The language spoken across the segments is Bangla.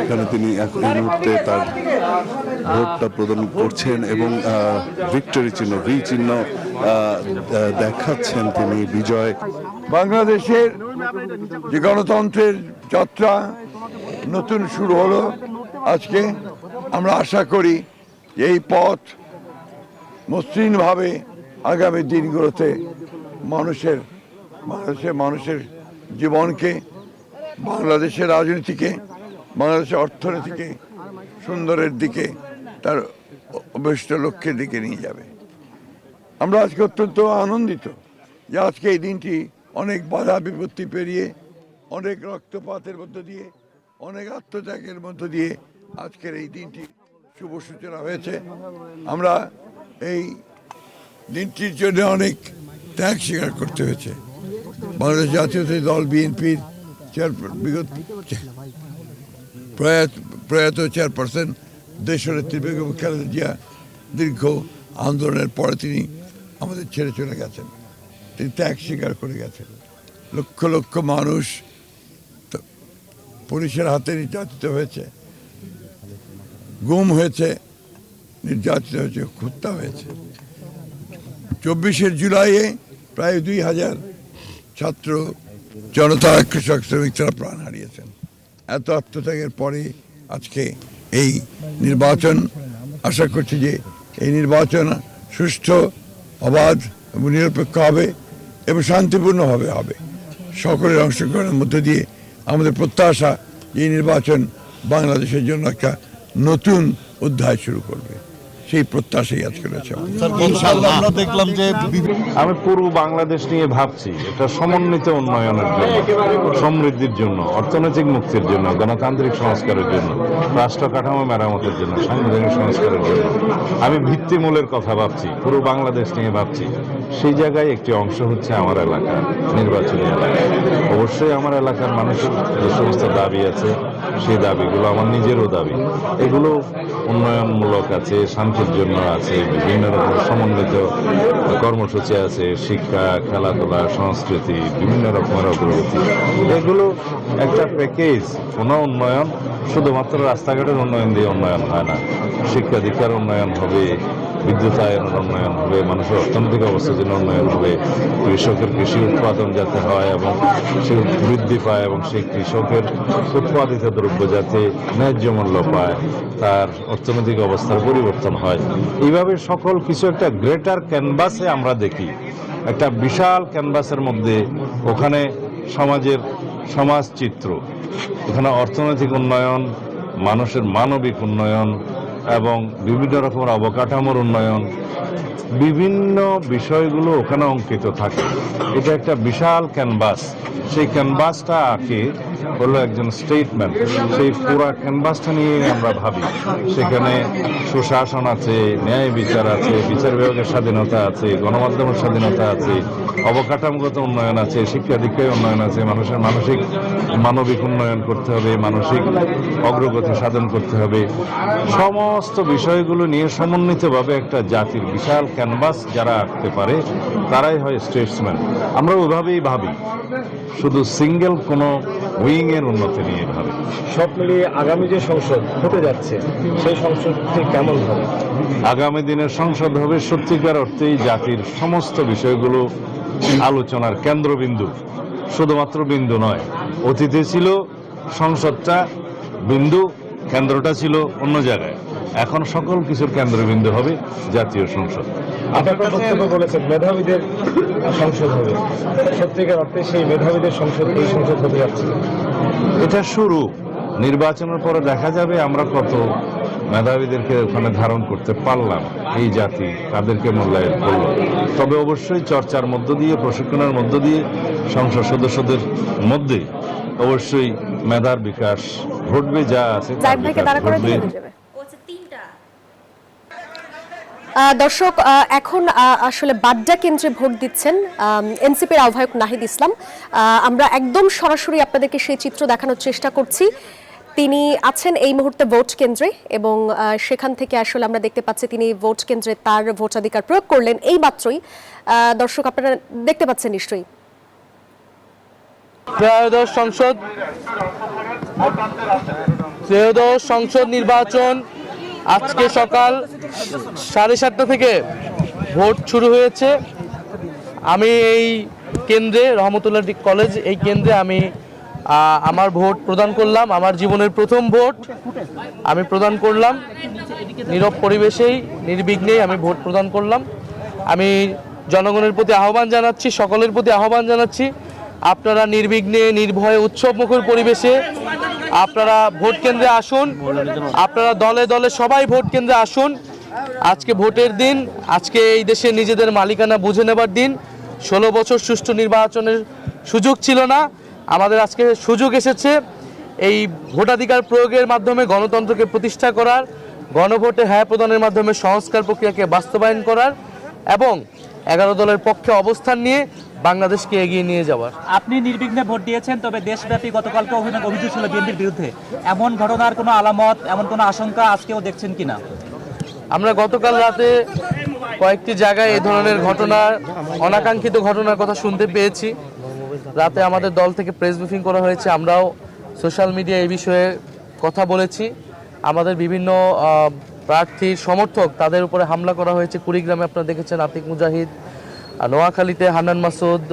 এখানে তিনি এখন এই মুহূর্তে তার ভোটটা প্রদান করছেন এবং ভিক্টরি চিহ্ন ভি চিহ্ন দেখাচ্ছেন তিনি বিজয়। বাংলাদেশের যে গণতন্ত্রের যাত্রা নতুন শুরু হলো আজকে। আমরা আশা করি এই পথ মসৃণভাবে আগামী দিনগুলোতে মানুষের জীবনকে, বাংলাদেশের রাজনীতিকে, বাংলাদেশের অর্থনীতিকে সুন্দরের দিকে, তার অভিষ্ট লক্ষ্যের দিকে নিয়ে যাবে। আমরা আজকে অত্যন্ত আনন্দিত যে আজকে এই দিনটি অনেক বাধা বিপত্তি পেরিয়ে, অনেক রক্তপাতের মধ্য দিয়ে, অনেক আত্মত্যাগের মধ্য দিয়ে আজকের এই দিনটি শুভ সূচনা হয়েছে। আমরা এই দিনটির জন্য অনেক ত্যাগ স্বীকার করতে হয়েছে। বাংলাদেশ জাতীয়তাবাদী দল বিএনপির প্রয়াত চেয়ারপারসন দেশনেত্রী বেগম খালেদা জিয়া দীর্ঘ আন্দোলনের পরে তিনি আমাদের ছেড়ে চলে গেছেন। তিনি ত্যাগ স্বীকার করে গেছেন। লক্ষ লক্ষ মানুষ পুলিশের হাতে নির্যাতিত হয়েছে, গুম হয়েছে, নির্যাতিত হয়েছে, হত্যা হয়েছে। 24শে জুলাইয়ে প্রায় 2000 ছাত্র জনতা, কৃষক, শ্রমিক তারা প্রাণ হারিয়েছেন। এত আত্মত্যাগের পরে আজকে এই নির্বাচন, আশা করছি যে এই নির্বাচন সুষ্ঠু, অবাধ এবং নিরপেক্ষ হবে এবং শান্তিপূর্ণভাবে হবে। সকলের অংশগ্রহণের মধ্য দিয়ে আমাদের প্রত্যাশা এই নির্বাচন বাংলাদেশের জন্য একটা নতুন অধ্যায় শুরু করবে, সেই প্রত্যাশাই আজকে রয়েছে। আমরা দেখলাম যে আমি পুরো বাংলাদেশ নিয়ে ভাবছি, এটা সমন্বিত উন্নয়নের জন্য, সমৃদ্ধির জন্য, অর্থনৈতিক মুক্তির জন্য, গণতান্ত্রিক সংস্কারের জন্য, রাষ্ট্র কাঠামো মেরামতের জন্য, সাংবিধানিক সংস্কারের জন্য আমি ভিত্তিমূলের কথা ভাবছি, পুরো বাংলাদেশ নিয়ে ভাবছি। সেই জায়গায় একটি অংশ হচ্ছে আমার এলাকা, নির্বাচনী এলাকা। অবশ্যই আমার এলাকার মানুষের যে সমস্ত দাবি আছে, সেই দাবিগুলো আমার নিজেরও দাবি। এগুলো উন্নয়নমূলক আছে, শান্তির জন্য আছে, বিভিন্ন রকম সমন্বিত কর্মসূচি আছে, শিক্ষা, খেলাধুলা, সংস্কৃতি, বিভিন্ন রকমের অগ্রগতি। এগুলো একটা প্যাকেজ। কোনো উন্নয়ন শুধুমাত্র রাস্তাঘাটের উন্নয়ন দিয়ে উন্নয়ন হয় না। শিক্ষা দীক্ষার উন্নয়ন হবে, বিদ্যুতায়নের উন্নয়ন হবে, মানুষের অর্থনৈতিক অবস্থার জন্য উন্নয়ন হবে, কৃষকের কৃষি উৎপাদন যাতে হয় এবং সে বৃদ্ধি পায় এবং সেই কৃষকের উৎপাদিত দ্রব্য যাতে ন্যায্য মূল্য পায়, তার অর্থনৈতিক অবস্থার পরিবর্তন হয়। এইভাবে সকল কিছু একটা গ্রেটার ক্যানভাসে আমরা দেখি, একটা বিশাল ক্যানভাসের মধ্যে ওখানে সমাজ চিত্র, ওখানে অর্থনৈতিক উন্নয়ন, মানুষের মানবিক উন্নয়ন এবং বিভিন্ন রকমের অবকাঠামোর উন্নয়ন, বিভিন্ন বিষয়গুলো ওখানে অঙ্কিত থাকে। এটা একটা বিশাল ক্যানভাস। সেই ক্যানভাসটা আঁকে হলো একজন স্টেটমেন্ট। সেই পুরো ক্যানভাসটা নিয়ে আমরা ভাবি। সেখানে সুশাসন আছে, ন্যায় বিচার আছে, বিচার বিভাগের স্বাধীনতা আছে, গণমাধ্যমের স্বাধীনতা আছে, অবকাঠামোগত উন্নয়ন আছে, শিক্ষা দীক্ষায় উন্নয়ন আছে, মানুষের মানবিক উন্নয়ন করতে হবে, মানসিক অগ্রগতি সাধন করতে হবে। সমস্ত বিষয়গুলো নিয়ে সমন্বিতভাবে একটা জাতির বিশাল ক্যানভাস যারা আঁকতে পারে তারাই হয় স্টেটসম্যান। আমরা ওইভাবেই ভাবি, শুধু সিঙ্গেল কোনো উইং এর উন্নতি নিয়ে ভাবি। সব মিলিয়ে আগামী যে সংসদ হতে যাচ্ছে সেই সংসদটি কেমন হবে? আগামী দিনের সংসদ হবে সত্যিকার অর্থেই জাতির সমস্ত বিষয়গুলো আলোচনার কেন্দ্রবিন্দু। শুধুমাত্র বিন্দু নয়, অতীতে ছিল সংসদটা বিন্দু, কেন্দ্রটা ছিল অন্য জায়গায়। এখন সকল কিছুর কেন্দ্রবিন্দু হবে জাতীয় সংসদ। আপনার বক্তব্য বলেছেন মেধাবীদের সংসদ হবে, সত্যিকার অর্থে সেই মেধাবীদের সংসদ এই সংসদ হতে যাচ্ছে। এটা শুরু, নির্বাচনের পরে দেখা যাবে আমরা কত মেধাবীদেরকে ওখানে ধারণ করতে পারলাম, এই জাতি তাদেরকে মূল্যায়ন করল। তবে অবশ্যই চর্চার মধ্য দিয়ে, প্রশিক্ষণের মধ্য দিয়ে সংসদ সদস্যদের মধ্যে অবশ্যই মেধার বিকাশ ঘটবে, যা আছে ঘটবে। দর্শক, এখন আসলে বাড্ডা কেন্দ্রে ভোট দিচ্ছেন এনসিপির আহ্বায়ক নাহিদ ইসলাম। আমরা একদম সরাসরি আপনাদেরকে সেই চিত্র দেখানোর চেষ্টা করছি। তিনি আছেন এই মুহূর্তে ভোট কেন্দ্রে এবং সেখান থেকে আসলে আমরা দেখতে পাচ্ছি তিনি ভোট কেন্দ্রে তার ভোটাধিকার প্রয়োগ করলেন এই মাত্রই। দর্শক, আপনারা দেখতে পাচ্ছেন নিশ্চয়ই। ত্রয়োদশ সংসদ নির্বাচন আজকে সকাল 7:30 থেকে ভোট শুরু হয়েছে। আমি এই কেন্দ্রে, রহমতুল্লাহ কলেজ এই কেন্দ্রে আমি আমার ভোট প্রদান করলাম। আমার জীবনের প্রথম ভোট আমি প্রদান করলাম। নীরব পরিবেশেই নির্বিঘ্নেই আমি ভোট প্রদান করলাম। আমি জনগণের প্রতি আহ্বান জানাচ্ছি, সকলের প্রতি আহ্বান জানাচ্ছি, আপনারা নির্বিঘ্নে নির্ভয়ে উৎসবমুখর পরিবেশে আপনারা ভোট কেন্দ্রে আসুন। আপনারা দলে দলে সবাই ভোট কেন্দ্রে আসুন। আজকে ভোটের দিন, আজকে এই দেশে নিজেদের মালিকানা বুঝে নেবার দিন। 16 বছর সুষ্ঠু নির্বাচনের সুযোগ ছিল না, আমাদের আজকে সুযোগ এসেছে এই ভোটাধিকার প্রয়োগের মাধ্যমে গণতন্ত্রকে প্রতিষ্ঠা করার, গণভোটে হ্যাঁ প্রদানের মাধ্যমে সংস্কার প্রক্রিয়াকে বাস্তবায়ন করার এবং 11 দলের পক্ষে অবস্থান নিয়ে বাংলাদেশকে এগিয়ে নিয়ে যাওয়ার। আপনি নির্বিঘ্নে ভোট দিয়েছেন, তবে দেশব্যাপী গতকালকে অভিযোগ ছিল বিএনপির বিরুদ্ধে। এমন ঘটনার কোনো আলামত, এমন কোনো আশঙ্কা আজকেও দেখছেন কিনা? আমরা গতকাল রাতে কয়েকটি জায়গায় এই ধরনের ঘটনার, অনাকাঙ্ক্ষিত ঘটনার কথা শুনতে পেয়েছি। রাতে আমাদের দল থেকে প্রেস ব্রিফিং করা হয়েছে, আমরাও সোশ্যাল মিডিয়া এই বিষয়ে কথা বলেছি। আমাদের বিভিন্ন প্রার্থীর সমর্থক তাদের উপরে হামলা করা হয়েছে। কুড়িগ্রামে আপনারা দেখেছেন আতিক মুজাহিদ, নোয়াখালীতে হান্নান মাসুদ,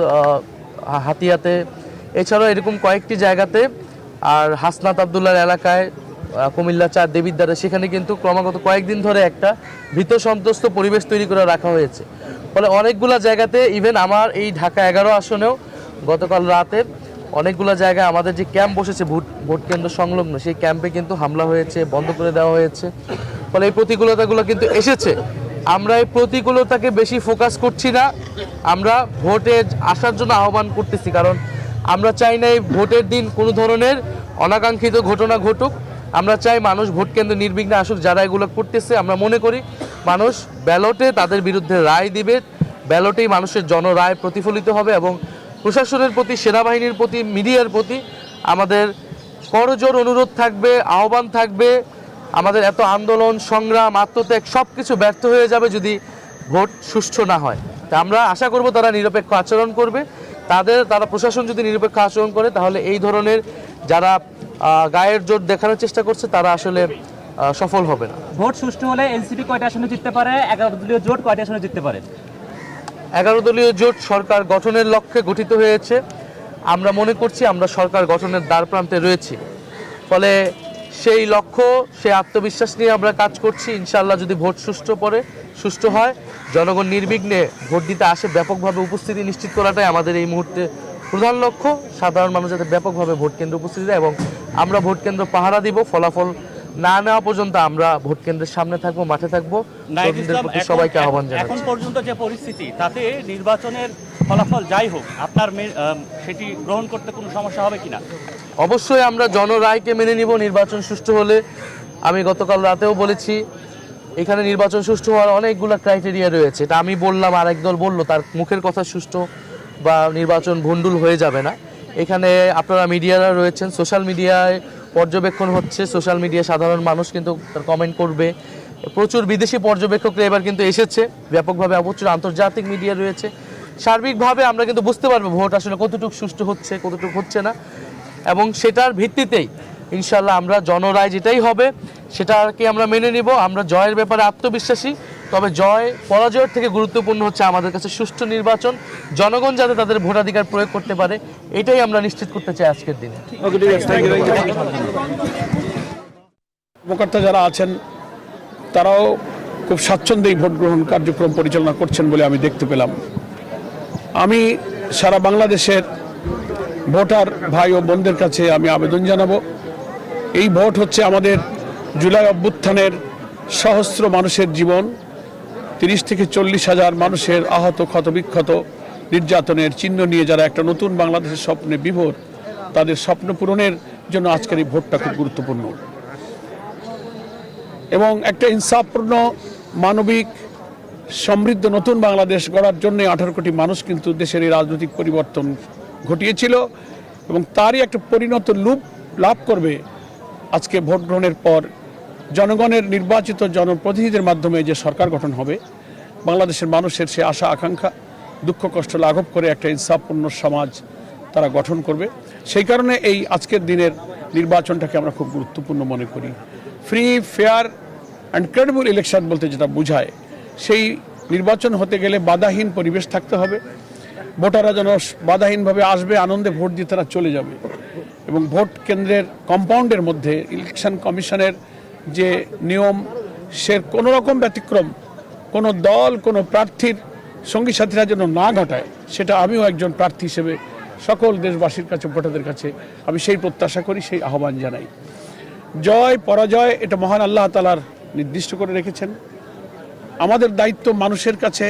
হাতিয়াতে, এছাড়াও এরকম কয়েকটি জায়গাতে, আর হাসনাত আবদুল্লার এলাকায় কুমিল্লা 4 দেবিদ্বারে, সেখানে কিন্তু ক্রমাগত কয়েকদিন ধরে একটা ভীত সন্ত্রস্ত পরিবেশ তৈরি করে রাখা হয়েছে। ফলে অনেকগুলো জায়গাতে, ইভেন আমার এই ঢাকা 11 আসনেও গতকাল রাতে অনেকগুলো জায়গায় আমাদের যে ক্যাম্প বসেছে ভোট কেন্দ্র সংলগ্ন, সেই ক্যাম্পে কিন্তু হামলা হয়েছে, বন্ধ করে দেওয়া হয়েছে। ফলে এই প্রতিকূলতাগুলো কিন্তু এসেছে। আমরা এই প্রতিকূলতাকে বেশি ফোকাস করছি না, আমরা ভোটে আসার জন্য আহ্বান করতেছি। কারণ আমরা চাই না এই ভোটের দিন কোনো ধরনের অনাকাঙ্ক্ষিত ঘটনা ঘটুক। আমরা চাই মানুষ ভোট কেন্দ্রে নির্বিঘ্নে আসুক। যারা এগুলো করতেছে, আমরা মনে করি মানুষ ব্যালটে তাদের বিরুদ্ধে রায় দিবে, ব্যালটেই মানুষের জনরায় প্রতিফলিত হবে। এবং প্রশাসনের প্রতি, সেনাবাহিনীর প্রতি, মিডিয়ার প্রতি আমাদের করজোর অনুরোধ থাকবে, আহ্বান থাকবে। আমাদের এত আন্দোলন, সংগ্রাম, আত্মত্যাগ সব কিছু ব্যর্থ হয়ে যাবে যদি ভোট সুষ্ঠু না হয়। তা আমরা আশা করব তারা নিরপেক্ষ আচরণ করবে। তারা প্রশাসন যদি নিরপেক্ষ আচরণ করে, তাহলে এই ধরনের যারা গায়ের জোর দেখানোর চেষ্টা করছে তারা আসলে সফল হবে না। ভোট সুষ্ঠু হলে এনসিপি কয়টা আসনে জিততে পারে? 11 দলীয় জোট কয়টা আসনে জিততে পারে? 11 দলীয় জোট সরকার গঠনের লক্ষ্যে গঠিত হয়েছে। আমরা মনে করছি আমরা সরকার গঠনের দ্বারপ্রান্তে রয়েছি। ফলে সেই লক্ষ্য, সেই আত্মবিশ্বাস নিয়ে আমরা কাজ করছি। ইনশাআল্লাহ যদি ভোট সুষ্ঠু হয়, জনগণ নির্বিঘ্নে ভোট দিতে আসে, ব্যাপকভাবে উপস্থিতি নিশ্চিত করাটাই আমাদের এই মুহূর্তে প্রধান লক্ষ্য। সাধারণ মানুষ যাতে ব্যাপকভাবে ভোট কেন্দ্রে উপস্থিত হয় এবং আমরা ভোট কেন্দ্র পাহারা দিব। ফলাফল না নেওয়া পর্যন্ত আমরা ভোট কেন্দ্রের সামনে থাকবো, মাঠে থাকবো। সবাইকে আহ্বান জানাচ্ছি। এখন পর্যন্ত যে পরিস্থিতি, তাতে নির্বাচনের ফলাফল যাই হোক, আপনার সেটি গ্রহণ করতে কোনো সমস্যা হবে কিনা? অবশ্যই আমরা জনরায়কে মেনে নিব। নির্বাচন সুষ্ঠু হলে, আমি গতকাল রাতেও বলেছি, এখানে নির্বাচন সুষ্ঠু হওয়ার অনেকগুলো ক্রাইটেরিয়া রয়েছে। এটা আমি বললাম, আর একদল বললো, তার মুখের কথা সুষ্ঠু বা নির্বাচন ভণ্ডুল হয়ে যাবে না। এখানে আপনারা মিডিয়ারা রয়েছেন, সোশ্যাল মিডিয়ায় পর্যবেক্ষণ হচ্ছে, সোশ্যাল মিডিয়া সাধারণ মানুষ কিন্তু তার কমেন্ট করবে। প্রচুর বিদেশি পর্যবেক্ষকরা এবার কিন্তু এসেছে ব্যাপকভাবে, প্রচুর আন্তর্জাতিক মিডিয়া রয়েছে। সার্বিকভাবে আমরা কিন্তু বুঝতে পারবো ভোট আসলে কতটুকু সুষ্ঠু হচ্ছে, কতটুকু হচ্ছে না। এবং সেটার ভিত্তিতেই ইনশাল্লাহ আমরা জনরায় যেটাই হবে সেটাকে আমরা মেনে নিব। আমরা জয়ের ব্যাপারে আত্মবিশ্বাসী, তবে জয় পরাজয়ের থেকে গুরুত্বপূর্ণ হচ্ছে আমাদের কাছে সুষ্ঠু নির্বাচন, জনগণ যাতে তাদের ভোটাধিকার প্রয়োগ করতে পারে, এটাই আমরা নিশ্চিত করতে চাই আজকের দিনে। কর্মকর্তা যারা আছেন তারাও খুব স্বাচ্ছন্দ্যেই ভোট গ্রহণ কার্যক্রম পরিচালনা করছেন বলে আমি দেখতে পেলাম। আমি সারা বাংলাদেশের ভোটার ভাই ও বোনদের কাছে আমি আবেদন জানাবো, এই ভোট হচ্ছে আমাদের জুলাই অভ্যুত্থানের সহস্র মানুষের জীবন, 30 থেকে 40 হাজার মানুষের আহত, ক্ষতবিক্ষত, নির্যাতনের চিহ্ন নিয়ে যারা একটা নতুন বাংলাদেশের স্বপ্নে বিভোর, তাদের স্বপ্ন পূরণের জন্য আজকের এই ভোটটা খুব গুরুত্বপূর্ণ। এবং একটা ইনসাফপূর্ণ, মানবিক, সমৃদ্ধ নতুন বাংলাদেশ গড়ার জন্য 18 কোটি মানুষ কিন্তু দেশের এই রাজনৈতিক পরিবর্তন ঘটিয়েছিল এবং তারই একটা পরিণত লাভ করবে আজকে ভোট গ্রহণের পর জনগণের নির্বাচিত জনপ্রতিনিধিদের মাধ্যমে যে সরকার গঠন হবে। বাংলাদেশের মানুষের সে আশা আকাঙ্ক্ষা, দুঃখ কষ্ট লাঘব করে একটা ইনসাফপূর্ণ সমাজ তারা গঠন করবে। সেই কারণে এই আজকের দিনের নির্বাচনটাকে আমরা খুব গুরুত্বপূর্ণ মনে করি। Free, fair and credible election বলতে যেটা বোঝায়, সেই নির্বাচন হতে গেলে বাধাহীন পরিবেশ থাকতে হবে। ভোটাররা যেন বাধাহীনভাবে আসবে, আনন্দে ভোট দিয়ে তারা চলে যাবে, এবং ভোট কেন্দ্রের কম্পাউন্ডের মধ্যে ইলেকশন কমিশনের যে নিয়ম, সে কোনো রকম ব্যতিক্রম কোনো দল, কোনো প্রার্থীর সঙ্গী সাথীরা যেন না ঘটায়, সেটা আমিও একজন প্রার্থী হিসেবে সকল দেশবাসীর কাছে, ভোটারদের কাছে আমি সেই প্রত্যাশা করি, সেই আহ্বান জানাই। জয় পরাজয় এটা মহান আল্লাহ তাআলার নির্দিষ্ট করে রেখেছেন। আমাদের দায়িত্ব মানুষের কাছে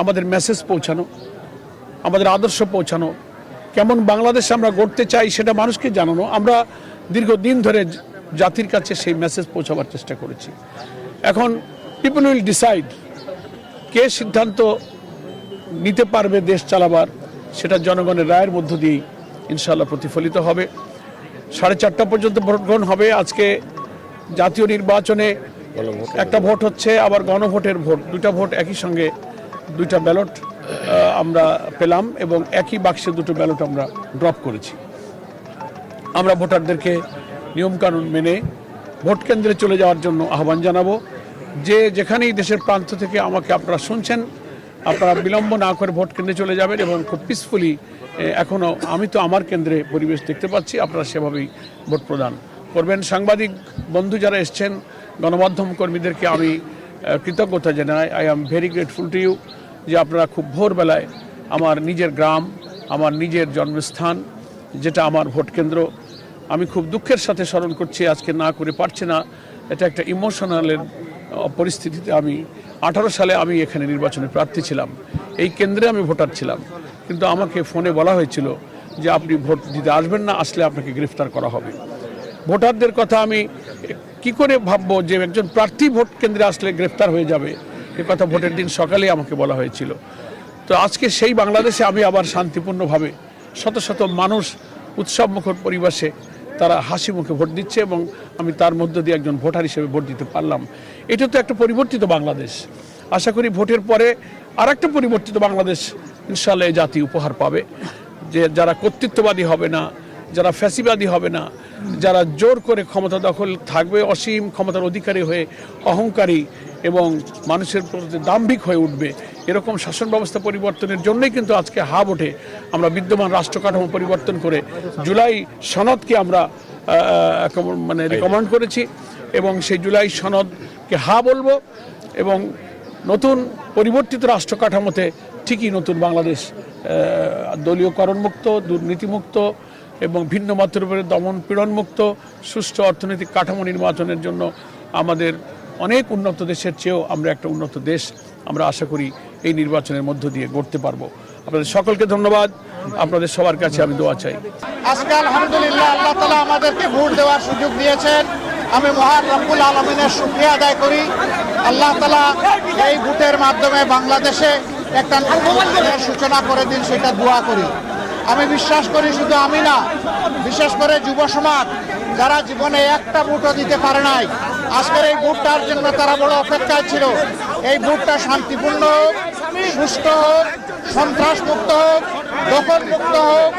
আমাদের মেসেজ পৌঁছানো, আমাদের আদর্শ পৌঁছানো, কেমন বাংলাদেশ আমরা গড়তে চাই সেটা মানুষকে জানানো। আমরা দীর্ঘদিন ধরে জাতির কাছে সেই মেসেজ পৌঁছাবার চেষ্টা করেছি। এখন পিপল উইল ডিসাইড, কে সিদ্ধান্ত নিতে পারবে দেশ চালাবার, সেটা জনগণের রায়ের মধ্য দিয়েই ইনশাআল্লাহ প্রতিফলিত হবে। 4:30 পর্যন্ত ভোট গ্রহণ হবে। আজকে জাতীয় নির্বাচনে একটা ভোট হচ্ছে, আবার গণভোটের ভোট, দুইটা ভোট একই সঙ্গে, দুইটা ব্যালট আমরা পেলাম, এবং একই বাক্সে দুটো ব্যালট আমরা ড্রপ করেছি। আমরা ভোটারদেরকে নিয়মকানুন মেনে ভোট কেন্দ্রে চলে যাওয়ার জন্য আহ্বান জানাবো। যে যেখানেই দেশের প্রান্ত থেকে আমাকে আপনারা শুনছেন, আপনারা বিলম্ব না করে ভোট কেন্দ্রে চলে যাবেন, এবং খুব পিসফুলি, এখনও আমি তো আমার কেন্দ্রে পরিবেশ দেখতে পাচ্ছি, আপনারা সেভাবেই ভোট প্রদান করবেন। সাংবাদিক বন্ধু যারা এসছেন, গণমাধ্যম কর্মীদেরকে আমি কৃতজ্ঞতা জানাই। I am very grateful to you যে আপনারা খুব ভোরবেলায় আমার নিজের গ্রাম, আমার নিজের জন্মস্থান, যেটা আমার ভোট কেন্দ্র, আমি খুব দুঃখের সাথে স্মরণ করছি, আজকে না করে পারছি না। এটা একটা ইমোশনালের পরিস্থিতিতে আমি 18 সালে আমি এখানে নির্বাচনে প্রার্থী ছিলাম, এই কেন্দ্রে আমি ভোটার ছিলাম, কিন্তু আমাকে ফোনে বলা হয়েছিল যে আপনি ভোট দিতে আসবেন না, আসলে আপনাকে গ্রেফতার করা হবে। ভোটারদের কথা আমি কি করে ভাববো যে একজন প্রার্থী ভোট কেন্দ্রে আসলে গ্রেফতার হয়ে যাবে, এ কথা ভোটের দিন সকালেই আমাকে বলা হয়েছিল। তো আজকে সেই বাংলাদেশে আমি আবার শান্তিপূর্ণভাবে শত শত মানুষ উৎসবমুখর পরিবেশে তারা হাসি মুখে ভোট দিচ্ছে, এবং আমি তার মধ্য দিয়ে একজন ভোটার হিসেবে ভোট দিতে পারলাম। এটা তো একটা পরিবর্তিত বাংলাদেশ। আশা করি ভোটের পরে আর একটা পরিবর্তিত বাংলাদেশ ইনশাআল্লাহ এই জাতি উপহার পাবে, যে যারা কর্তৃত্ববাদী হবে না, যারা ফ্যাসিবাদী হবে না, যারা জোর করে ক্ষমতা দখল থাকবে, অসীম ক্ষমতার অধিকারী হয়ে অহংকারী এবং মানুষের প্রতি দাম্ভিক হয়ে উঠবে, এরকম শাসন ব্যবস্থা পরিবর্তনের জন্যই কিন্তু আজকে হা ওঠে আমরা বিদ্যমান রাষ্ট্র কাঠামো পরিবর্তন করে জুলাই সনদকে আমরা রিকমেন্ড করেছি, এবং সেই জুলাই সনদকে হা বলবো, এবং নতুন পরিবর্তিত রাষ্ট্র কাঠামোতে ঠিকই নতুন বাংলাদেশ দলীয়করণ মুক্ত, দুর্নীতিমুক্ত এবং ভিন্ন মতের উপরে দমন পীড়ন মুক্ত সুষ্ঠু অর্থনৈতিক কাঠামো নির্বাচনের জন্য আমাদের অনেক উন্নত দেশের চেয়েও আমরা একটা উন্নত দেশ আমরা আশা করি এই নির্বাচনের মধ্য দিয়ে গড়তে পারবো। আপনাদের সকলকে ধন্যবাদ, আপনাদের সবার কাছে আমি দোয়া চাই। আজকে আলহামদুলিল্লাহ আল্লাহ তাআলা আমাদেরকে ভোট দেওয়ার সুযোগ দিয়েছেন, আমি মহান রব্বুল আলামিনের শুকরিয়া আদায় করি। আল্লাহ তাআলা এই ভোটের মাধ্যমে বাংলাদেশে একটা নতুনের সূচনা করে দিন, সেটা দোয়া করি। আমি বিশ্বাস করি, শুধু আমি না, বিশেষ করে যুব সমাজ যারা জীবনে একটা ভোটও দিতে পারে নাই, আজকের এই ভোটটার জন্য তারা বড় অপেক্ষায় ছিল। এই ভোটটা শান্তিপূর্ণ হোক, সুষ্ঠু হোক, সন্ত্রাসমুক্ত হোক, দখলমুক্ত হোক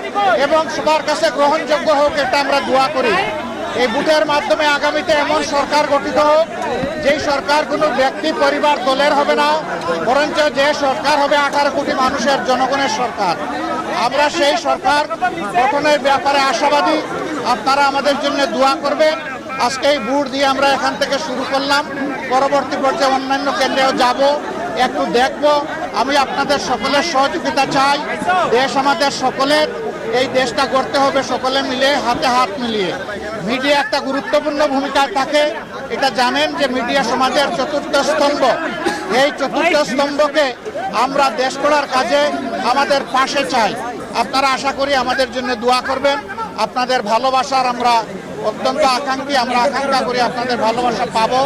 এবং সবার কাছে গ্রহণযোগ্য হোক, এটা আমরা দোয়া করি। এই ভোটের মাধ্যমে আগামীতে এমন সরকার গঠিত হোক, যেই সরকার কোনো ব্যক্তি, পরিবার, দলের হবে না, বরঞ্চ যে সরকার হবে 18 কোটি মানুষের, জনগণের সরকার। আমরা সেই সরকার গঠনের ব্যাপারে আশাবাদী। আপনারা আমাদের জন্য দোয়া করবেন। আজকে এই ভোট দিয়ে আমরা এখান থেকে শুরু করলাম, পরবর্তী পর্যায়ে অন্যান্য কেন্দ্রেও যাব, একটু দেখব। আমি আপনাদের সকলের সহযোগিতা চাই। দেশ আমাদের সকলের, এই দেশটা গড়তে হবে সকলে মিলে, হাতে হাত মিলিয়ে। মিডিয়া একটা গুরুত্বপূর্ণ ভূমিকায় থাকে, এটা জানেন যে মিডিয়া সমাজের চতুর্থ স্তম্ভ। এই চতুর্থ স্তম্ভকে আমরা দেশ গড়ার কাজে আমাদের পাশে চাই। আপনারা আশা করি আমাদের জন্য দোয়া করবেন। আপনাদের ভালোবাসার আমরা অত্যন্ত আকাঙ্ক্ষী, আমরা আকাঙ্ক্ষা করি আপনাদের ভালোবাসা পাবো,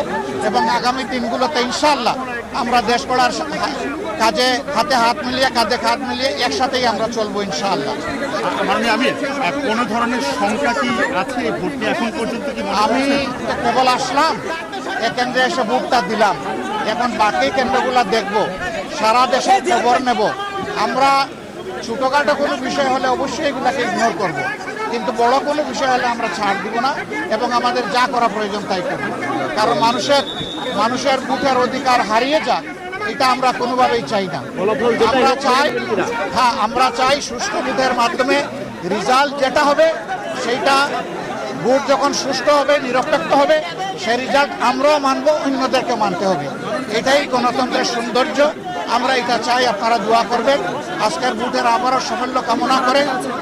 এবং আগামী দিনগুলোতে ইনশাআল্লাহ আমরা দেশ গড়ার কাজে হাতে হাত মিলিয়ে, কাঁধে কাঁধ মিলিয়ে একসাথেই আমরা চলবো ইনশাআল্লাহ। কোন ধরনের সংখ্যা কি আছে ভোটে এখন পর্যন্ত? আমি কেবল আসলাম, এ কেন্দ্রে এসে ভোটটা দিলাম, এখন বাকি কেন্দ্রগুলো দেখব, সারা দেশে খবর নেব। আমরা ছোটোখাটো কোনো বিষয় হলে অবশ্যই এগুলাকে ইগনোর করব, কিন্তু বড় কোনো বিষয় হলে আমরা ছাড় দিব না এবং আমাদের যা করা প্রয়োজন তাই করব। কারণ মানুষের ভোটের অধিকার হারিয়ে যাক, এটা আমরা কোনোভাবেই চাই না। আমরা চাই সুষ্ঠু ভোটের মাধ্যমে রেজাল্ট যেটা হবে সেইটা, ভোট যখন সুষ্ঠু হবে, নিরপেক্ষ হবে, সেই রেজাল্ট আমরাও মানব, অন্যদেরকে মানতে হবে। এটাই গণতন্ত্রের সৌন্দর্য। আমরা এটা চাই, আপনারা দোয়া করবেন। আজকের ভোটের আবারও সাফল্য কামনা করে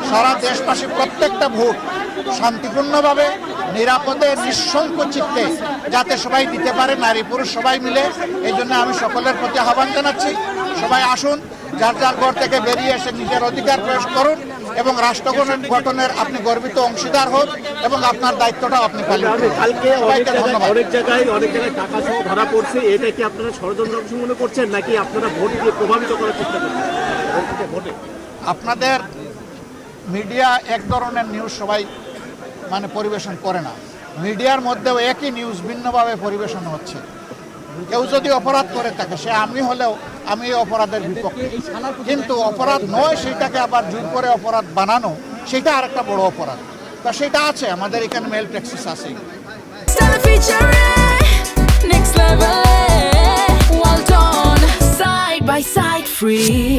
সারা দেশবাসী প্রত্যেকটা ভোট শান্তিপূর্ণভাবে, নিরাপদে, নিঃশঙ্ক চিত্তে যাতে সবাই দিতে পারে, নারী পুরুষ সবাই মিলে। এই জন্য আমি সকলের প্রতি আহ্বান জানাচ্ছি, সবাই আসুন, যার যার ঘর থেকে বেরিয়ে এসে নিজের অধিকার প্রয়োগ করুন এবং রাষ্ট্র গঠনের আপনি গর্বিত অংশীদার হন এবং আপনার দায়িত্বটাও আপনি পালন করুন। সবাইকে ধন্যবাদ। অনেক জায়গায় টাকা সহ ধরা পড়ছে, এটা কি আপনারা ষড়যন্ত্র অংশ মনে করছেন নাকি আপনারা ভোট দিয়ে প্রভাবিত করার চেষ্টা করছেন? আপনাদের মিডিয়া এক ধরনের নিউজ সবাই পরিবেশন করে না। মিডিয়ার মধ্যেও একই নিউজ ভিন্নভাবে পরিবেশন হচ্ছে। কেউ যদি অপরাধ করে থাকে, সে আমি হলেও আমি এই অপরাধের বিপক্ষে, কিন্তু অপরাধ নয় সেটাকে আবার জোর করে অপরাধ বানানো, সেটা আরেকটা বড় অপরাধ। তা সেটা আছে, আমাদের এখানে মেল প্র্যাকটিস আছে। Well done, side by side, free.